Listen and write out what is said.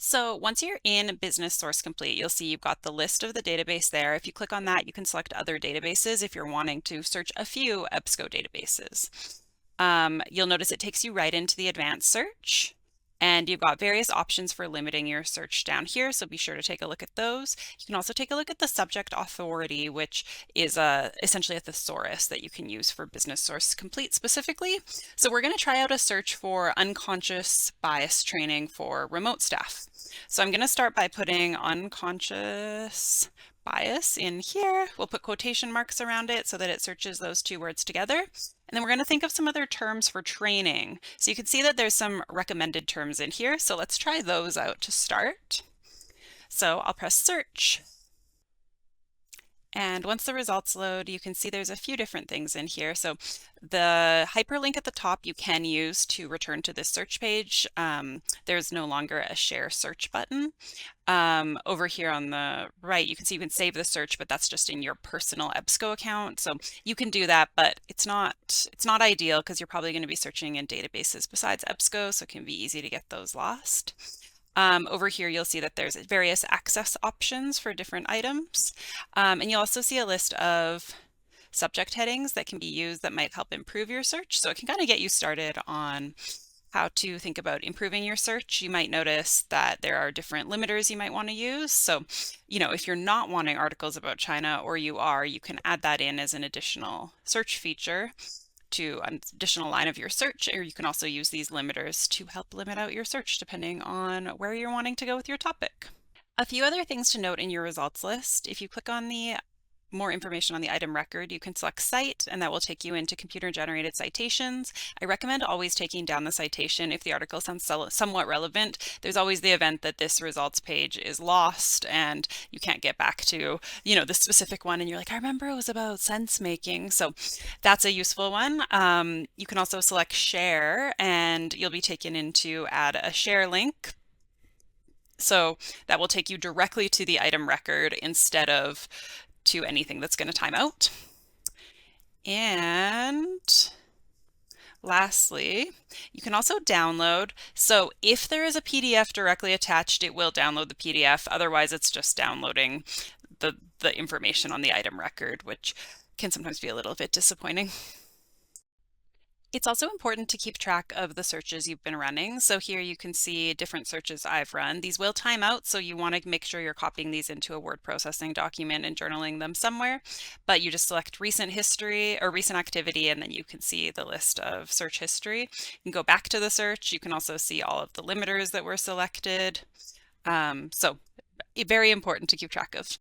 So once you're in Business Source Complete, you'll see you've got the list of the database there. If you click on that, you can select other databases if you're wanting to search a few EBSCO databases. You'll notice it takes you right into the advanced search, and you've got various options for limiting your search down here, so be sure to take a look at those. You can also take a look at the subject authority, which is essentially a thesaurus that you can use for Business Source Complete specifically. So we're going to try out a search for unconscious bias training for remote staff. So I'm going to start by putting unconscious bias in here. We'll put quotation marks around it so that it searches those two words together. And then we're going to think of some other terms for training. So you can see that there's some recommended terms in here. So let's try those out to start. So I'll press search. And once the results load, you can see there's a few different things in here. So the hyperlink at the top you can use to return to this search page. There's no longer a share search button. Over here on the right, you can save the search, but that's just in your personal EBSCO account. So you can do that, but it's not ideal because you're probably going to be searching in databases besides EBSCO, so it can be easy to get those lost. Over here, you'll see that there's various access options for different items. And you'll also see a list of subject headings that can be used that might help improve your search. So it can kind of get you started on how to think about improving your search. You might notice that there are different limiters you might want to use. So, if you're not wanting articles about China, or you are, you can add that in as an additional search feature to an additional line of your search, or you can also use these limiters to help limit out your search depending on where you're wanting to go with your topic. A few other things to note in your results list: if you click on the more information on the item record, you can select Cite, and that will take you into computer-generated citations. I recommend always taking down the citation if the article sounds somewhat relevant. There's always the event that this results page is lost and you can't get back to, the specific one, and you're like, I remember it was about sense making. So that's a useful one. You can also select Share, and you'll be taken into add a share link. So that will take you directly to the item record instead of to anything that's going to time out. And lastly, you can also download. So if there is a PDF directly attached, it will download the PDF. Otherwise, it's just downloading the information on the item record, which can sometimes be a little bit disappointing. It's also important to keep track of the searches you've been running. So here you can see different searches I've run. These will time out, so you want to make sure you're copying these into a word processing document and journaling them somewhere. But you just select recent history or recent activity, and then you can see the list of search history. You can go back to the search. You can also see all of the limiters that were selected. So very important to keep track of.